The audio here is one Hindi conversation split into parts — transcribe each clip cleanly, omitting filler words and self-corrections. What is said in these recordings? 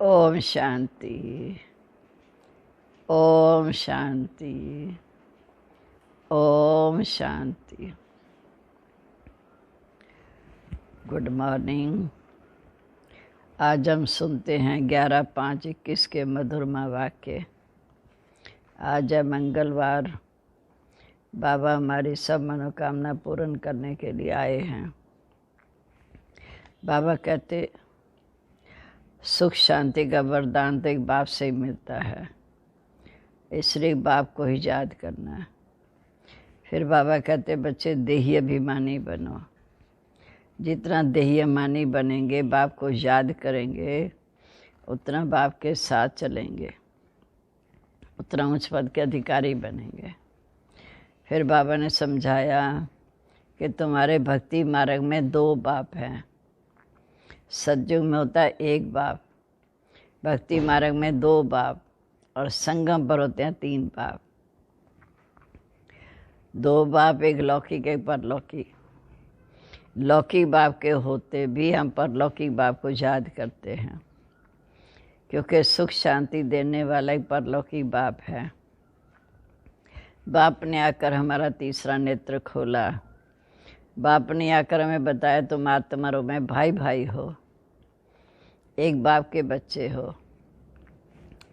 ओम शांति। ओम शांति। ओम शांति। Good morning. आज हम सुनते हैं 11/5/21 के मधुरमा वाक्य। आज है मंगलवार। बाबा हमारी सब मनोकामना पूर्ण करने के लिए आए हैं। बाबा कहते सुख शांति का वरदान तो एक बाप से ही मिलता है, इसलिए बाप को ही याद करना है। फिर बाबा कहते बच्चे देही अभिमानी बनो। जितना देही अभिमानी बनेंगे, बाप को याद करेंगे, उतना बाप के साथ चलेंगे, उतना उच्च पद के अधिकारी बनेंगे। फिर बाबा ने समझाया कि तुम्हारे भक्ति मार्ग में 2 बाप हैं। सतयुग में होता है 1 बाप, भक्ति मार्ग में 2 बाप, और संगम पर होते हैं 3 बाप। 2 बाप, एक लौकिक एक परलौकिक। लौकिक बाप के होते भी हम परलौकिक बाप को याद करते हैं, क्योंकि सुख शांति देने वाला एक परलौकिक बाप है। बाप ने आकर हमारा तीसरा नेत्र खोला। बाप ने आकर हमें बताया तुम आत्माओं में भाई भाई हो, एक बाप के बच्चे हो,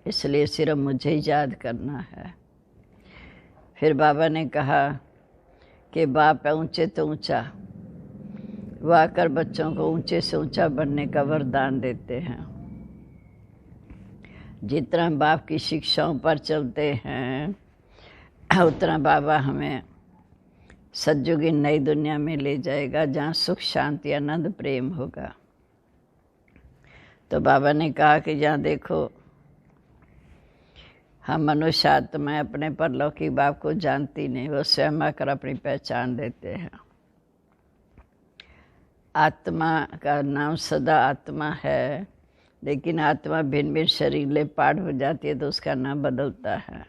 इसलिए सिर्फ मुझे ही याद करना है। फिर बाबा ने कहा कि बाप है ऊंचे तो ऊंचा, वो आकर बच्चों को ऊंचे से ऊंचा बनने का वरदान देते हैं। जितना बाप की शिक्षाओं पर चलते हैं, उतना बाबा हमें सतयुग की नई दुनिया में ले जाएगा, जहाँ सुख शांति आनंद प्रेम होगा। तो बाबा ने कहा कि जहाँ देखो हम मनुष्य आत्माएं अपने परलौकिक बाप को जानती नहीं, वो स्वयं आकर अपनी पहचान देते हैं। आत्मा का नाम सदा आत्मा है, लेकिन आत्मा भिन्न भिन्न शरीर ले पाठ हो जाती है तो उसका नाम बदलता है।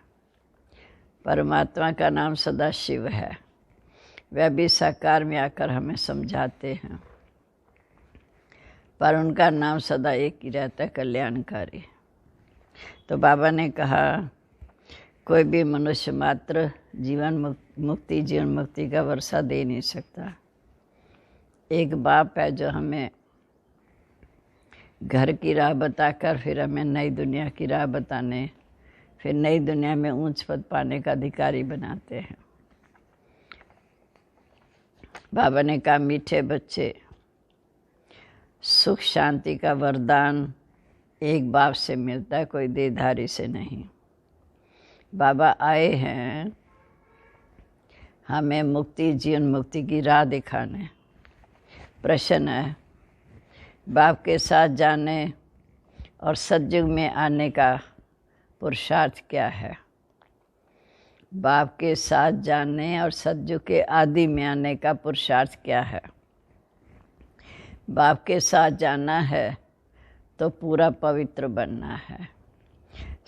परमात्मा का नाम सदा शिव है, वह भी साकार में आकर हमें समझाते हैं, पर उनका नाम सदा एक ही रहता है, कल्याणकारी। तो बाबा ने कहा कोई भी मनुष्य मात्र जीवन मुक्ति का वर्षा दे नहीं सकता। एक बाप है जो हमें घर की राह बताकर फिर हमें नई दुनिया की राह बताने, फिर नई दुनिया में ऊंच पद पाने का अधिकारी बनाते हैं। बाबा ने कहा मीठे बच्चे, सुख शांति का वरदान एक बाप से मिलता है, कोई देहधारी से नहीं। बाबा आए हैं हमें मुक्ति, जीवन मुक्ति की राह दिखाने। प्रश्न है बाप के साथ जाने और सतयुग में आने का पुरुषार्थ क्या है। बाप के साथ जाने और सतयुग के आदि में आने का पुरुषार्थ क्या है। बाप के साथ जाना है तो पूरा पवित्र बनना है।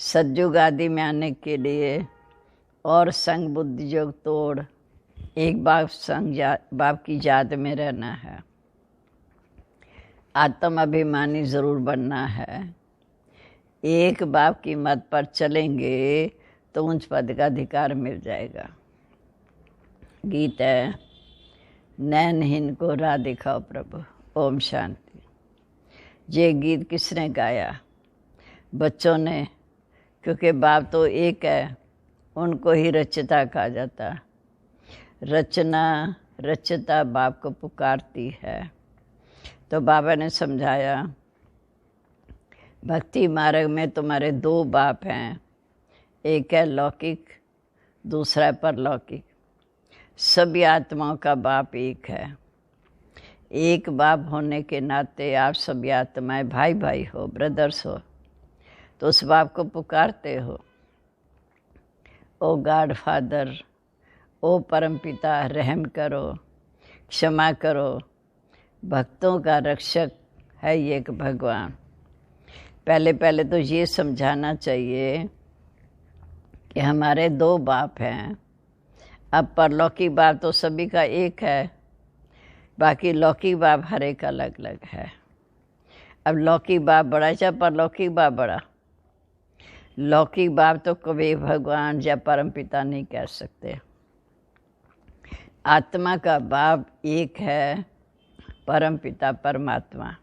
सतयुग आदि में आने के लिए और संग बुद्धि योग तोड़ एक बाप की याद में रहना है। आत्म अभिमानी ज़रूर बनना है। एक बाप की मत पर चलेंगे तो उच्च पद का अधिकार मिल जाएगा। गीत है नैनहीन को राह दिखाओ प्रभु। ओम शांति। ये गीत किसने गाया? बच्चों ने, क्योंकि बाप तो एक है, उनको ही रचयिता कहा जाता। रचना रचयिता बाप को पुकारती है। तो बाबा ने समझाया भक्ति मार्ग में तुम्हारे 2 बाप हैं, एक है लौकिक, दूसरा है परलौकिक। सभी आत्माओं का बाप एक है। एक बाप होने के नाते आप सभी आत्माएं भाई भाई हो, ब्रदर्स हो, तो उस बाप को पुकारते हो। ओ गॉड फादर, ओ परमपिता, रहम करो, क्षमा करो। भक्तों का रक्षक है ये एक भगवान। पहले तो ये समझाना चाहिए कि हमारे 2 बाप हैं। अब परलौकिक बाप तो सभी का एक है, बाकी लौकिक बाप हर एक अलग अलग है। अब लौकिक बाप बड़ा या परलौकिक बाप बड़ा? लौकिक बाप तो कभी भगवान या परम पिता नहीं कह सकते। आत्मा का बाप एक है, परम पिता परमात्मा।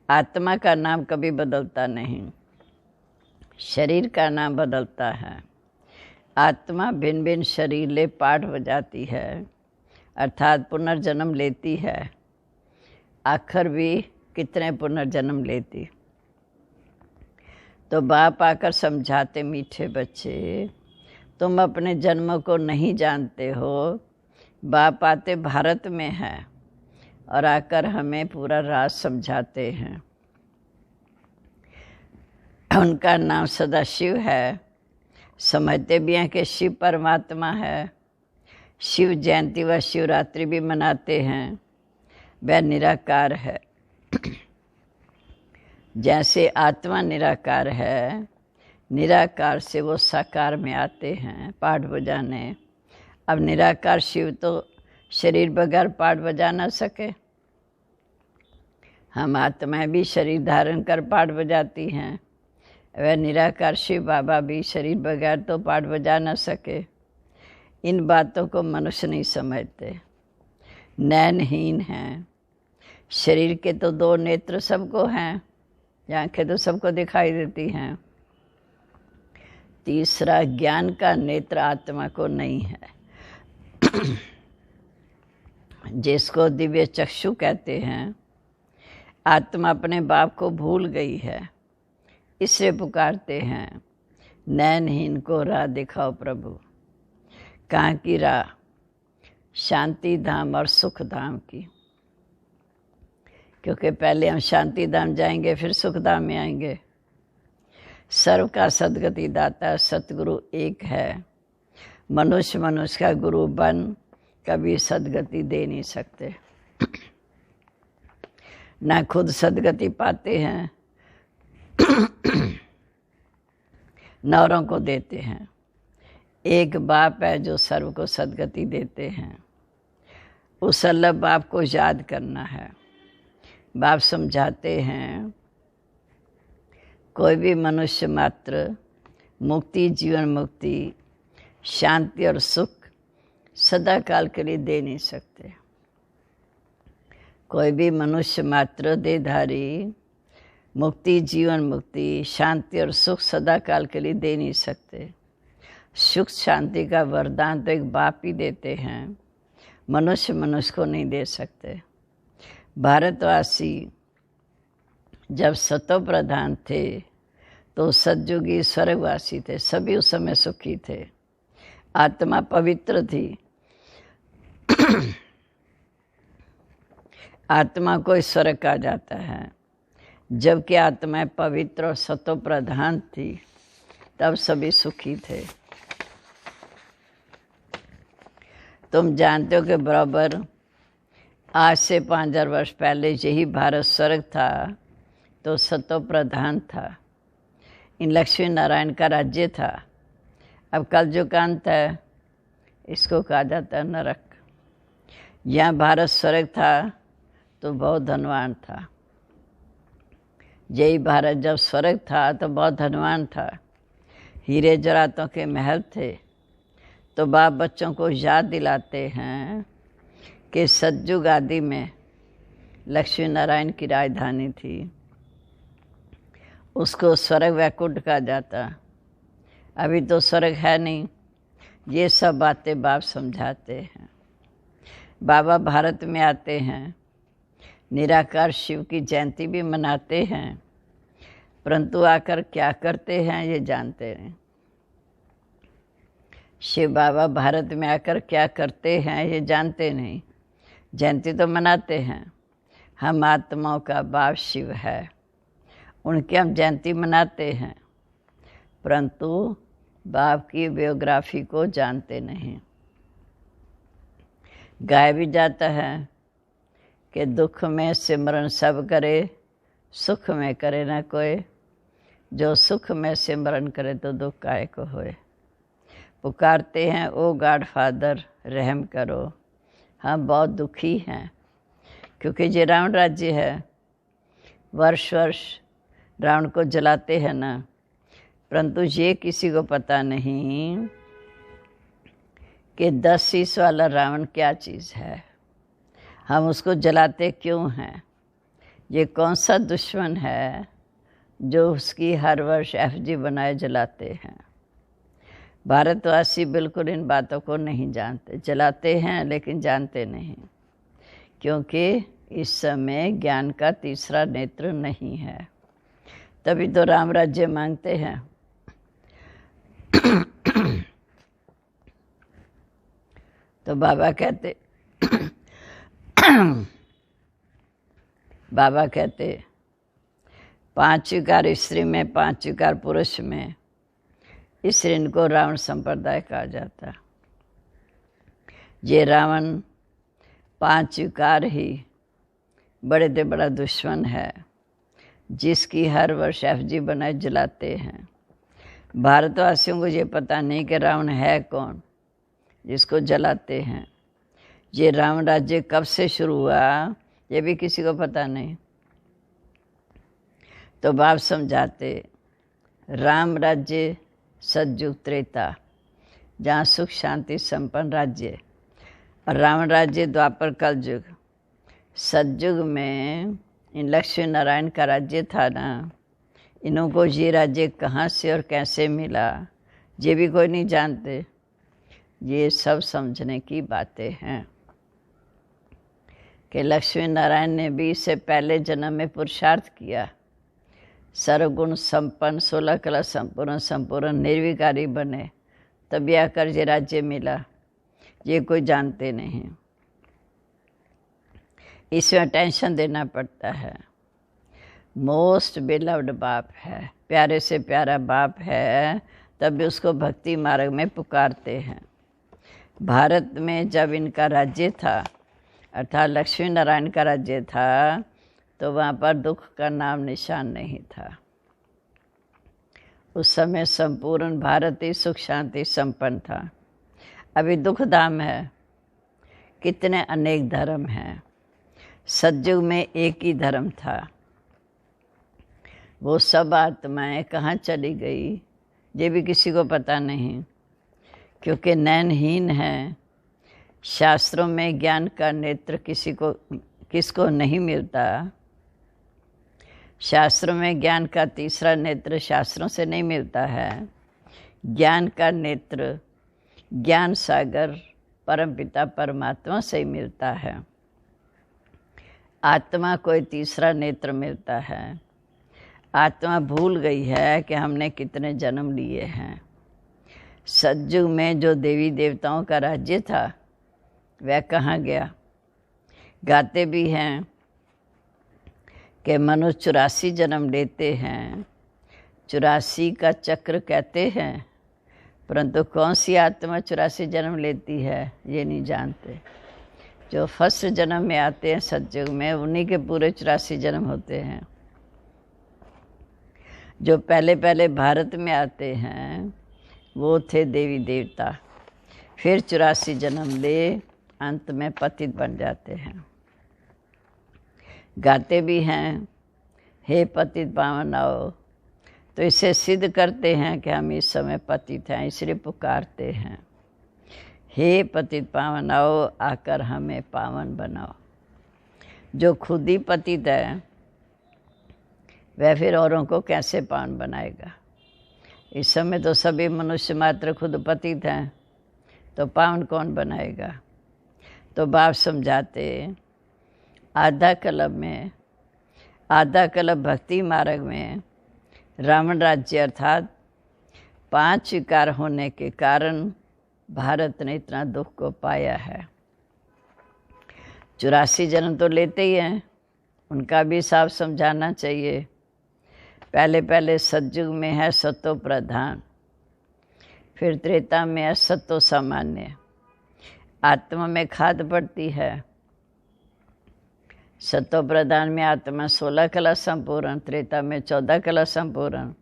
आत्मा का नाम कभी बदलता नहीं, शरीर का नाम बदलता है। आत्मा भिन्न भिन्न शरीर ले पाठ बजाती है, अर्थात पुनर्जन्म लेती है। आखिर भी कितने पुनर्जन्म लेती। तो बाप आकर समझाते, मीठे बच्चे तुम अपने जन्म को नहीं जानते हो। बाप आते भारत में है और आकर हमें पूरा राज समझाते हैं। उनका नाम सदाशिव है। समझते भी हैं कि शिव परमात्मा है। शिव जयंती व शिवरात्रि भी मनाते हैं। वह निराकार है। जैसे आत्मा निराकार है, निराकार से वो साकार में आते हैं पाठ बजाने। अब निराकार शिव तो शरीर बगैर पाठ बजा ना सके। हम आत्माएं भी शरीर धारण कर पाठ बजाती हैं। वह निराकार शिव बाबा भी शरीर बगैर तो पाठ बजा ना सके। इन बातों को मनुष्य नहीं समझते, नैनहीन हैं। शरीर के तो दो नेत्र सबको हैं, आंखें तो सबको दिखाई देती हैं। तीसरा ज्ञान का नेत्र आत्मा को नहीं है, जिसको दिव्य चक्षु कहते हैं। आत्मा अपने बाप को भूल गई है, इससे पुकारते हैं, नैनहीन को राह दिखाओ प्रभु। कहाँ की राह? शांति धाम और सुख धाम की। क्योंकि पहले हम शांति धाम जाएंगे, फिर सुख धाम में आएंगे। सर्व का सदगति दाता सतगुरु एक है। मनुष्य मनुष्य का गुरु बन कभी सदगति दे नहीं सकते। ना खुद सदगति पाते हैं, न औरों को देते हैं। एक बाप है जो सर्व को सदगति देते हैं। उस अल्लाह बाप को याद करना है। बाप समझाते हैं, कोई भी मनुष्य मात्र मुक्ति, जीवन मुक्ति, शांति और सुख सदा काल के लिए दे नहीं सकते। कोई भी मनुष्य मात्र देहधारी मुक्ति, जीवन मुक्ति, शांति और सुख सदा काल के लिए दे नहीं सकते। सुख शांति का वरदान तो एक बाप ही देते हैं, मनुष्य मनुष्य को नहीं दे सकते। भारतवासी जब सतो प्रधान थे तो सतयुगी स्वर्गवासी थे, सभी उस समय सुखी थे। आत्मा पवित्र थी। आत्मा को स्वर्ग कहा जाता है। जबकि आत्मा पवित्र और सतो प्रधान थी, तब सभी सुखी थे। तुम जानते हो कि बराबर आज से 5000 वर्ष पहले यही भारत स्वर्ग था तो सतो प्रधान था। इन लक्ष्मी नारायण का राज्य था। अब कलयुग का अंत है, इसको कहा जाता है नरक। यहाँ भारत स्वर्ग था तो बहुत धनवान था। यही भारत जब स्वर्ग था तो बहुत धनवान था। हीरे जवाहरातों के महल थे। तो बाप बच्चों को याद दिलाते हैं कि सतयुग आदि में लक्ष्मी नारायण की राजधानी थी। उसको स्वर्ग वैकुंठ कहा जाता। अभी तो स्वर्ग है नहीं। ये सब बातें बाप समझाते हैं। बाबा भारत में आते हैं, निराकार शिव की जयंती भी मनाते हैं, परंतु आकर क्या करते हैं ये जानते नहीं। शिव बाबा भारत में आकर क्या करते हैं ये जानते नहीं। जयंती तो मनाते हैं। हम आत्माओं का बाप शिव है, उनकी हम जयंती मनाते हैं, परंतु बाप की बायोग्राफी को जानते नहीं। गाया भी जाता है कि दुख में सिमरन सब करे, सुख में करे न कोई। जो सुख में सिमरन करे तो दुख काहे को होए। पुकारते हैं, ओ गॉड फादर रहम करो, हम बहुत दुखी हैं, क्योंकि ये रावण राज्य है। वर्ष वर्ष रावण को जलाते हैं ना, परंतु ये किसी को पता नहीं कि 10 शीश वाला रावण क्या चीज़ है, हम उसको जलाते क्यों हैं, ये कौन सा दुश्मन है जो उसकी हर वर्ष एफजी बनाए जलाते हैं। भारतवासी बिल्कुल इन बातों को नहीं जानते, जलाते हैं लेकिन जानते नहीं, क्योंकि इस समय ज्ञान का तीसरा नेत्र नहीं है। तभी तो राम राज्य मांगते हैं। तो बाबा कहते 5 विकार स्त्री में 5 विकार पुरुष में, इस ऋण को रावण संप्रदाय कहा जाता। ये रावण 5 विकार ही बड़े से बड़ा दुश्मन है, जिसकी हर वर्ष एफजी बनाए जलाते हैं। भारतवासियों को ये पता नहीं कि रावण है कौन जिसको जलाते हैं। ये रावण राज्य कब से शुरू हुआ ये भी किसी को पता नहीं। तो बाप समझाते, राम राज्य सतयुग त्रेता, जहाँ सुख शांति संपन्न राज्य, और रावण राज्य द्वापर कलयुग। सतयुग में इन लक्ष्मी नारायण का राज्य था ना, इन्हों को ये राज्य कहाँ से और कैसे मिला ये भी कोई नहीं जानते। ये सब समझने की बातें हैं कि लक्ष्मी नारायण ने भी इससे पहले जन्म में पुरुषार्थ किया, सर्वगुण संपन्न 16 कला संपूर्ण निर्विकारी बने, तभी आकर ये राज्य मिला। ये कोई जानते नहीं, इसमें टेंशन देना पड़ता है। मोस्ट बिलव्ड बाप है, प्यारे से प्यारा बाप है, तभी उसको भक्ति मार्ग में पुकारते हैं। भारत में जब इनका राज्य था, अर्थात लक्ष्मी नारायण का राज्य था, तो वहाँ पर दुख का नाम निशान नहीं था। उस समय संपूर्ण भारत ही सुख शांति संपन्न था। अभी दुख धाम है, कितने अनेक धर्म हैं। सतयुग में एक ही धर्म था, वो सब आत्माएं कहाँ चली गई ये भी किसी को पता नहीं, क्योंकि नयनहीन है। शास्त्रों में ज्ञान का नेत्र किसको नहीं मिलता। शास्त्रों में ज्ञान का तीसरा नेत्र शास्त्रों से नहीं मिलता है। ज्ञान का नेत्र ज्ञान सागर परमपिता परमात्मा से ही मिलता है। आत्मा कोई तीसरा नेत्र मिलता है। आत्मा भूल गई है कि हमने कितने जन्म लिए हैं। सतयुग में जो देवी देवताओं का राज्य था वह कहाँ गया। गाते भी हैं कि मनुष्य 84 जन्म लेते हैं, 84 का चक्र कहते हैं, परंतु कौन सी आत्मा 84 जन्म लेती है ये नहीं जानते। जो फर्स्ट जन्म में आते हैं सतयुग में, उन्हीं के पूरे 84 जन्म होते हैं। जो पहले पहले भारत में आते हैं वो थे देवी देवता, फिर 84 जन्म ले अंत में पतित बन जाते हैं। गाते भी हैं, हे पतित पावन आओ, तो इसे सिद्ध करते हैं कि हम इस समय पतित हैं, इसलिए पुकारते हैं, हे पतित पावन आओ, आकर हमें पावन बनाओ। जो खुद ही पतित है वह फिर औरों को कैसे पावन बनाएगा। इस समय तो सभी मनुष्य मात्र खुद पतित हैं, तो पावन कौन बनाएगा। तो बाप समझाते, आधा कल्प भक्ति मार्ग में रावण राज्य अर्थात 5 विकार होने के कारण भारत ने इतना दुख को पाया है। 84 जन्म तो लेते ही हैं, उनका भी हिसाब समझाना चाहिए। पहले पहले सतयुग में है सतो प्रधान, फिर त्रेता में है सतो सामान्य। आत्मा में खाद पड़ती है। सतो प्रधान में आत्मा 16 कला संपूर्ण, त्रेता में 14 कला संपूर्ण।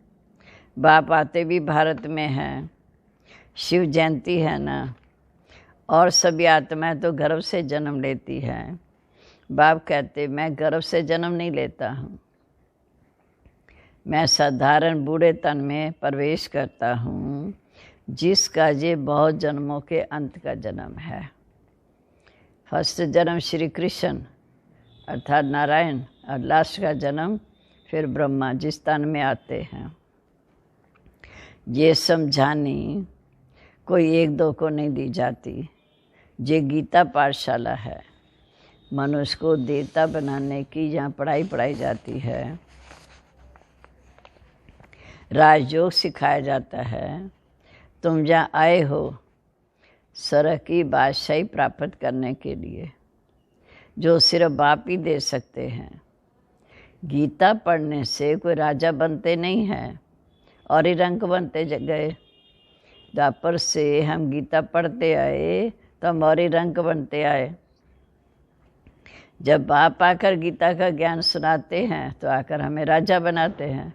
बाप आते भी भारत में हैं, शिव जयंती है ना, और सभी आत्माएं तो गर्भ से जन्म लेती हैं। बाप कहते मैं गर्भ से जन्म नहीं लेता हूँ, मैं साधारण बूढ़े तन में प्रवेश करता हूँ, जिसका ये बहुत जन्मों के अंत का जन्म है। फर्स्ट जन्म श्री कृष्ण अर्थात नारायण, और लास्ट का जन्म फिर ब्रह्मा जिस तन में आते हैं। ये समझानी कोई एक दो को नहीं दी जाती। ये गीता पाठशाला है। मनुष्य को देवता बनाने की यहाँ पढ़ाई जाती है। राजयोग सिखाया जाता है। तुम जहाँ आए हो सरह की बादशाही प्राप्त करने के लिए, जो सिर्फ बाप ही दे सकते हैं। गीता पढ़ने से कोई राजा बनते नहीं हैं और ही रंक बनते गए। द्वापर से हम गीता पढ़ते आए तो हम और ही रंक बनते आए। जब बाप आकर गीता का ज्ञान सुनाते हैं तो आकर हमें राजा बनाते हैं।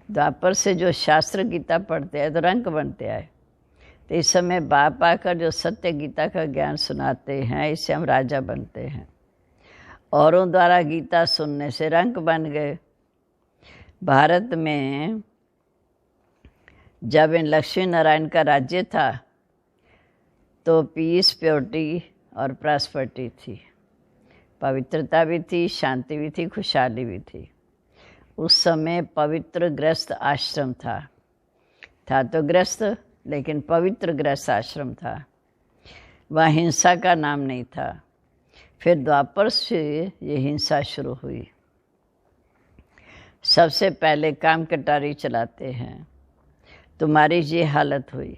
द्वापर से जो शास्त्र गीता पढ़ते हैं तो रंक बनते आए। तो इस समय बाप आकर जो सत्य गीता का ज्ञान सुनाते हैं, इससे हम राजा बनते हैं। औरों द्वारा गीता सुनने से रंक बन गए। भारत में जब इन लक्ष्मी नारायण का राज्य था तो पीस, प्योरिटी और प्रॉस्पेरिटी थी। पवित्रता भी थी, शांति भी थी, खुशहाली भी थी। उस समय पवित्र गृहस्थ आश्रम था तो गृहस्थ, लेकिन पवित्र गृहस्थ आश्रम था। वहाँ हिंसा का नाम नहीं था। फिर द्वापर से ये हिंसा शुरू हुई। सबसे पहले काम कटारी चलाते हैं। तुम्हारी ये हालत हुई।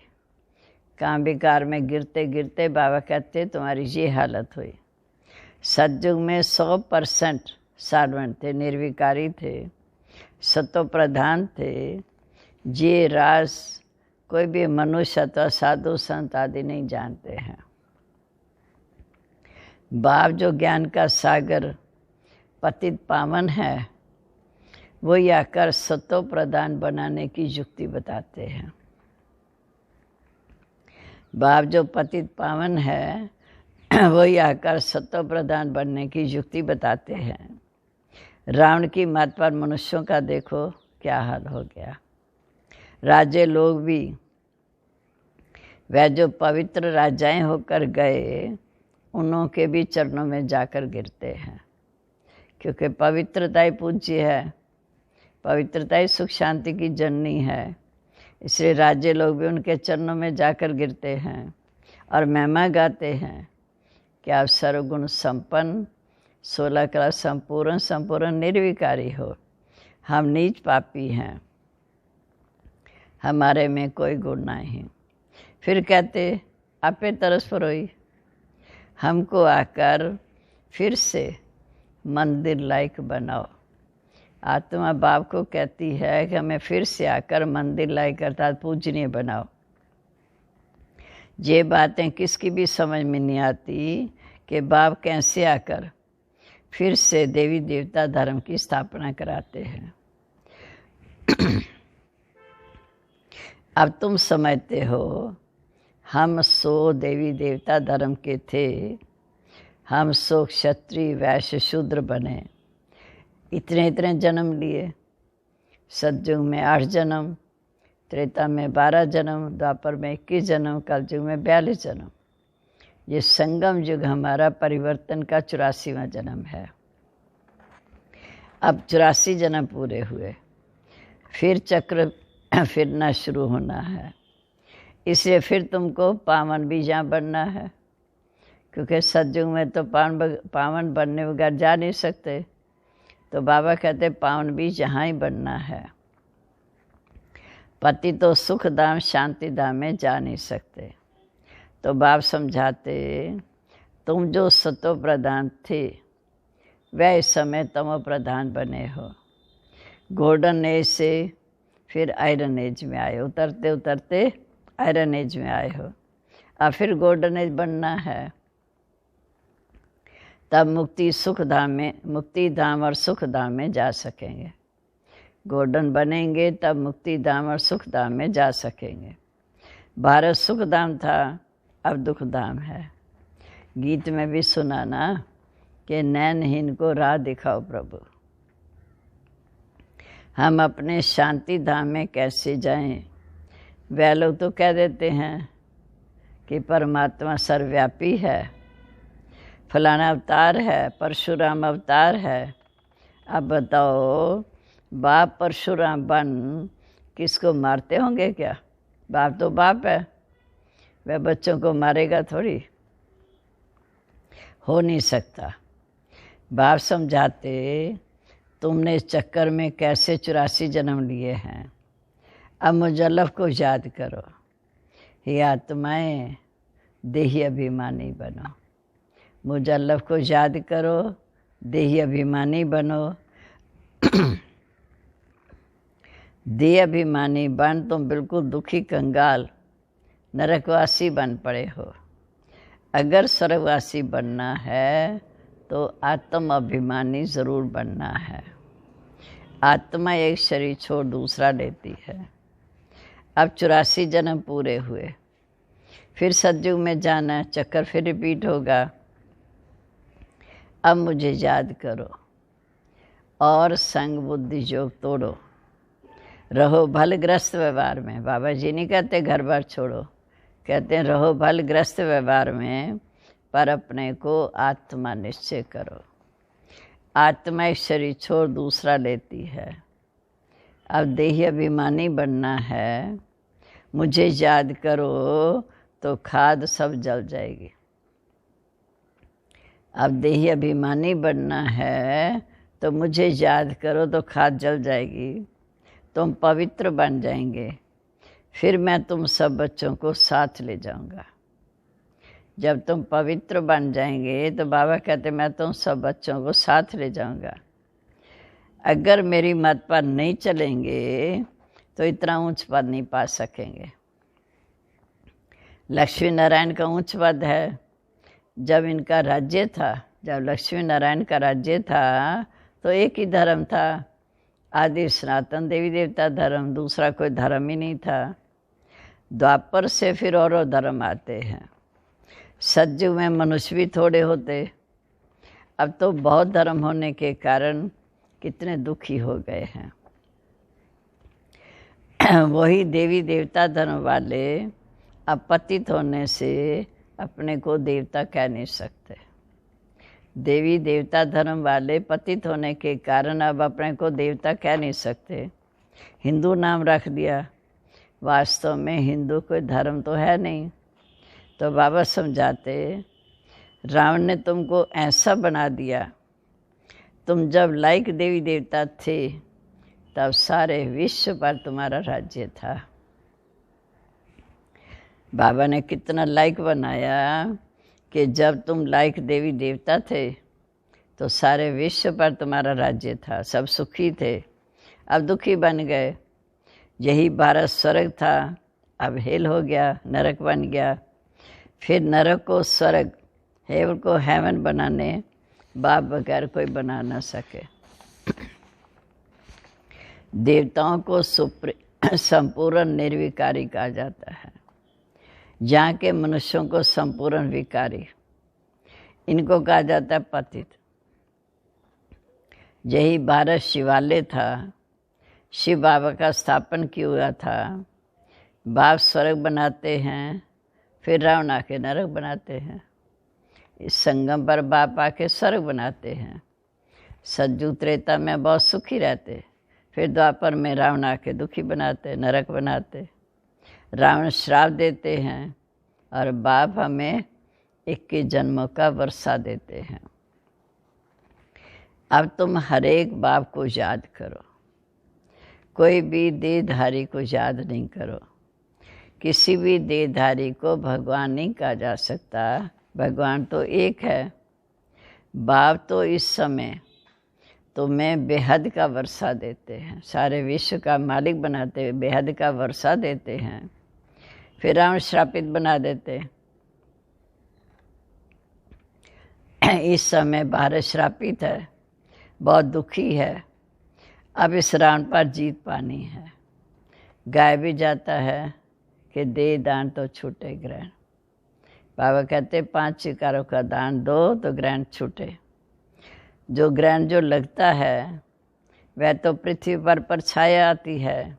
काम विकार में गिरते गिरते बाबा कहते तुम्हारी ये हालत हुई। सतयुग में 100% साधवन थे, निर्विकारी थे, सतो प्रधान थे। ये राज कोई भी मनुष्य अथवा साधु संत आदि नहीं जानते हैं। बाप जो ज्ञान का सागर पतित पावन है, वो आकर सतो प्रधान बनाने की युक्ति बताते हैं। बाप जो पतित पावन है, वही आकर सतो प्रधान बनने की युक्ति बताते हैं। रावण की मात पर मनुष्यों का देखो क्या हाल हो गया। राजे लोग भी वह जो पवित्र राजाएं होकर गए, उन्हों के भी चरणों में जाकर गिरते हैं, क्योंकि पवित्रता ही पूज्य है, पवित्रता ही सुख शांति की जननी है। इसलिए राजे लोग भी उनके चरणों में जाकर गिरते हैं और महिमा गाते हैं कि आप सर्वगुण संपन्न, 16 कला संपूर्ण निर्विकारी हो। हम नीच पापी हैं, हमारे में कोई गुण नहीं। फिर कहते आपे तरस फरोई, हमको आकर फिर से मंदिर लायक बनाओ। आत्मा बाप को कहती है कि हमें फिर से आकर मंदिर लायक अर्थात पूजनीय बनाओ। ये बातें किसकी भी समझ में नहीं आती कि बाप कैसे आकर फिर से देवी देवता धर्म की स्थापना कराते हैं। अब तुम समझते हो हम सो देवी देवता धर्म के थे, हम सो क्षत्रिय वैश्य शूद्र बने, इतने जन्म लिए। सतयुग में 8 जन्म, त्रेता में 12 जन्म, द्वापर में 21 जन्म, कलयुग में 42 जन्म। ये संगम युग हमारा परिवर्तन का 84वां जन्म है। अब 84 जन्म पूरे हुए, फिर चक्र फिरना शुरू होना है। इसलिए फिर तुमको पावन भी यहाँ बनना है, क्योंकि सतयुग में तो पावन बनने बगैर जा नहीं सकते। तो बाबा कहते पावन भी यहाँ ही बनना है। पति तो सुख धाम शांति धाम में जा नहीं सकते। तो बाप समझाते तुम जो सतो प्रधान थे, वह इस समय तमो प्रधान बने हो। गोल्डन एज से फिर आयरन एज में आए, उतरते उतरते आयरन एज में आए हो। अब फिर गोल्डन एज बनना है, तब मुक्ति सुख धाम में, मुक्ति धाम और सुख धाम में जा सकेंगे। गोल्डन बनेंगे तब मुक्ति धाम और सुख धाम में जा सकेंगे। भारत सुख धाम था, अब दुख धाम है। गीत में भी सुना ना कि नैनहीन को राह दिखाओ प्रभु। हम अपने शांति धाम में कैसे जाएं? वह लोग तो कह देते हैं कि परमात्मा सर्वव्यापी है, फलाना अवतार है, परशुराम अवतार है। अब बताओ, बाप परशुराम बन किसको मारते होंगे क्या? बाप तो बाप है, वह बच्चों को मारेगा थोड़ी, हो नहीं सकता। बाप समझाते, तुमने इस चक्कर में कैसे 84 जन्म लिए हैं, अब मुजल्लफ को याद करो। हे आत्माएं, देही अभिमानी बनो। मुजल्लफ को याद करो, देही अभिमानी बनो। देह अभिमानी बन तुम बिल्कुल दुखी कंगाल नरकवासी बन पड़े हो। अगर स्वर्गवासी बनना है तो आत्म अभिमानी ज़रूर बनना है। आत्मा एक शरीर छोड़ दूसरा लेती है। अब 84 जन्म पूरे हुए, फिर सतयुग में जाना, चक्कर फिर रिपीट होगा। अब मुझे याद करो और संग बुद्धि योग तोड़ो, रहो भलग्रस्त व्यवहार में। बाबा जी नहीं कहते घर बार छोड़ो, कहते हैं रहो भलग्रस्त व्यवहार में, पर अपने को आत्मा निश्चय करो। आत्मा एक शरीर छोड़ दूसरा लेती है। अब देही अभिमानी बनना है। मुझे याद करो तो खाद सब जल जाएगी। अब देही अभिमानी बनना है तो मुझे याद करो तो खाद जल जाएगी, तुम पवित्र बन जाएंगे। फिर मैं तुम सब बच्चों को साथ ले जाऊंगा। जब तुम पवित्र बन जाएंगे तो बाबा कहते मैं तुम सब बच्चों को साथ ले जाऊंगा। अगर मेरी मत पर नहीं चलेंगे तो इतना ऊंच पद नहीं पा सकेंगे। लक्ष्मी नारायण का ऊंच पद है। जब इनका राज्य था, जब लक्ष्मी नारायण का राज्य था तो एक ही धर्म था, आदि सनातन देवी देवता धर्म, दूसरा कोई धर्म ही नहीं था। द्वापर से फिर और धर्म आते हैं। सतयुग में मनुष्य भी थोड़े होते। अब तो बहुत धर्म होने के कारण कितने दुखी हो गए हैं। वही देवी देवता धर्म वाले अब पतित होने से अपने को देवता कह नहीं सकते। देवी देवता धर्म वाले पतित होने के कारण अब अपने को देवता कह नहीं सकते। हिंदू नाम रख दिया, वास्तव में हिंदू कोई धर्म तो है नहीं। तो बाबा समझाते, रावण ने तुमको ऐसा बना दिया, तुम जब लायक देवी देवता थे तब सारे विश्व पर तुम्हारा राज्य था। बाबा ने कितना लायक बनाया कि जब तुम लायक देवी देवता थे तो सारे विश्व पर तुम्हारा राज्य था, सब सुखी थे। अब दुखी बन गए। यही भारत स्वर्ग था, अब हेल हो गया, नरक बन गया। फिर नरक को स्वर्ग, हेवन को हेवन बनाने बाप बगैर कोई बना ना सके। देवताओं को संपूर्ण निर्विकारी कहा जाता है, यहाँ के मनुष्यों को संपूर्ण विकारी, इनको कहा जाता है पतित। यही भारत शिवालय था, शिव बाबा का स्थापन किया हुआ था। बाप स्वर्ग बनाते हैं, फिर रावण आके नरक बनाते हैं। इस संगम पर बाप आके स्वर्ग बनाते हैं। सतयुग त्रेता में बहुत सुखी रहते, फिर द्वापर में रावण आके दुखी बनाते, नरक बनाते। रावण श्राप देते हैं और बाप हमें 21 जन्मों का वर्षा देते हैं। अब तुम हर एक बाप को याद करो, कोई भी देहधारी को याद नहीं करो। किसी भी देहधारी को भगवान नहीं कहा जा सकता, भगवान तो एक है। बाप तो इस समय तुम्हें बेहद का वर्षा देते हैं, सारे विश्व का मालिक बनाते हुए बेहद का वर्षा देते हैं। फिर रावण श्रापित बना देते। इस समय भारत श्रापित है, बहुत दुखी है। अब इस रावण पर जीत पानी है। गाय भी जाता है कि दे दान तो छूटे ग्रहण। बाबा कहते 5 शिकारों का दान दो तो ग्रहण छूटे। जो ग्रहण जो लगता है वह तो पृथ्वी पर परछाया आती है।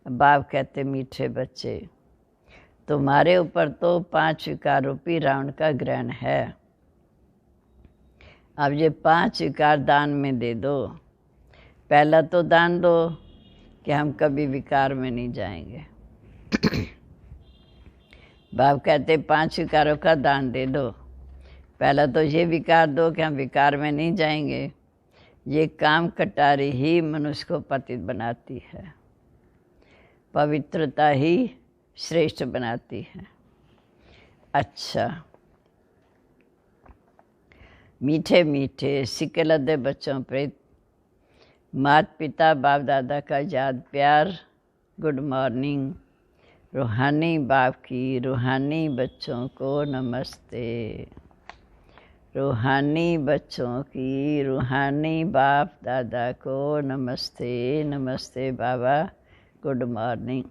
बाप कहते मीठे बच्चे, तुम्हारे ऊपर तो 5 विकार रूपी रावण का ग्रहण है। अब ये 5 विकार दान में दे दो। पहला तो दान दो कि हम कभी विकार में नहीं जाएंगे। बाप कहते 5 विकारों का दान दे दो। पहला तो ये विकार दो कि हम विकार में नहीं जाएंगे। ये काम कटारी ही मनुष्य को पतित बनाती है, पवित्रता ही श्रेष्ठ बनाती है। अच्छा, मीठे मीठे सिक्के लदे बच्चों पर माता पिता बाप दादा का याद प्यार, गुड मॉर्निंग। रूहानी बाप की रूहानी बच्चों को नमस्ते। रूहानी बच्चों की रूहानी बाप दादा को नमस्ते। नमस्ते बाबा, गुड मॉर्निंग।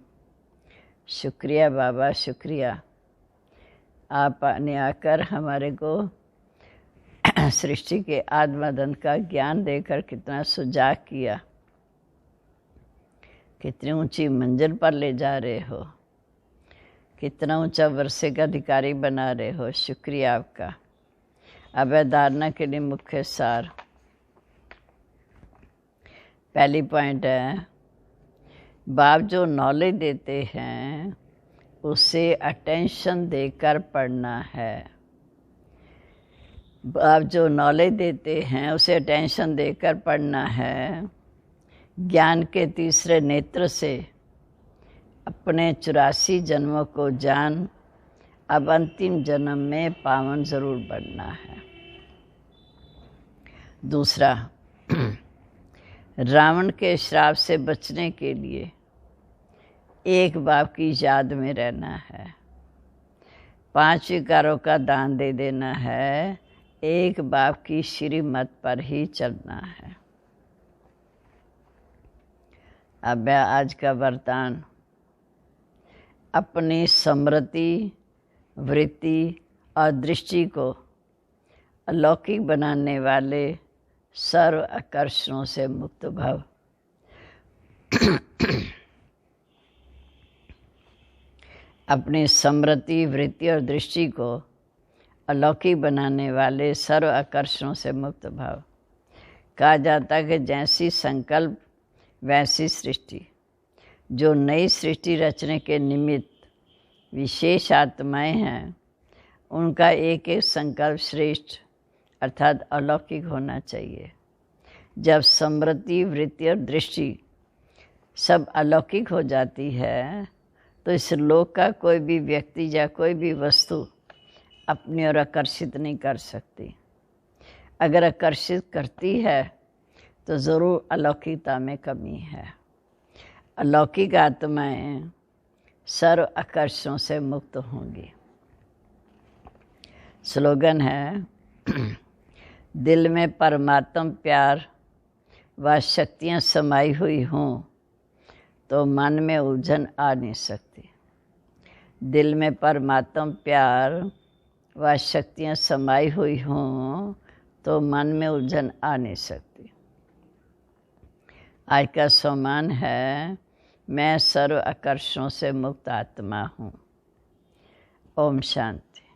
शुक्रिया बाबा, शुक्रिया। आपने आकर हमारे को सृष्टि के आत्मदन का ज्ञान देकर कितना सुजाग किया, कितनी ऊंची मंजिल पर ले जा रहे हो, कितना ऊंचा वर्षे का अधिकारी बना रहे हो। शुक्रिया आपका। अब धारणा के लिए मुख्य सार। पहली पॉइंट है, बाप जो नॉलेज देते हैं उसे अटेंशन देकर पढ़ना है। बाप जो नॉलेज देते हैं उसे अटेंशन देकर पढ़ना है। ज्ञान के तीसरे नेत्र से अपने 84 जन्मों को जान अब अंतिम जन्म में पावन जरूर बनना है। दूसरा, रावण के श्राप से बचने के लिए एक बाप की याद में रहना है। 5 विकारों का दान दे देना है। एक बाप की श्रीमत पर ही चलना है। अब आज का वरदान, अपनी स्मृति, वृत्ति और दृष्टि को अलौकिक बनाने वाले सर्व आकर्षणों से मुक्त भव। अपनी स्मृति, वृत्ति और दृष्टि को अलौकिक बनाने वाले सर्व आकर्षणों से मुक्त भाव। कहा जाता है कि जैसी संकल्प वैसी सृष्टि। जो नई सृष्टि रचने के निमित्त विशेष आत्माएं हैं, उनका एक एक संकल्प श्रेष्ठ अर्थात अलौकिक होना चाहिए। जब स्मृति, वृत्ति और दृष्टि सब अलौकिक हो जाती है तो इस लोक का कोई भी व्यक्ति या कोई भी वस्तु अपनी ओर आकर्षित नहीं कर सकती। अगर आकर्षित करती है तो ज़रूर अलौकिकता में कमी है। अलौकिक आत्माएं सर्व आकर्षणों से मुक्त होंगी। स्लोगन है, दिल में परमात्म प्यार व शक्तियाँ समाई हुई हों तो मन में उलझन आ नहीं सकती। दिल में परमात्म प्यार व शक्तियाँ समाई हुई हों तो मन में उलझन आ नहीं सकती। आज का सम्मान है, मैं सर्व आकर्षणों से मुक्त आत्मा हूँ। ओम शांति।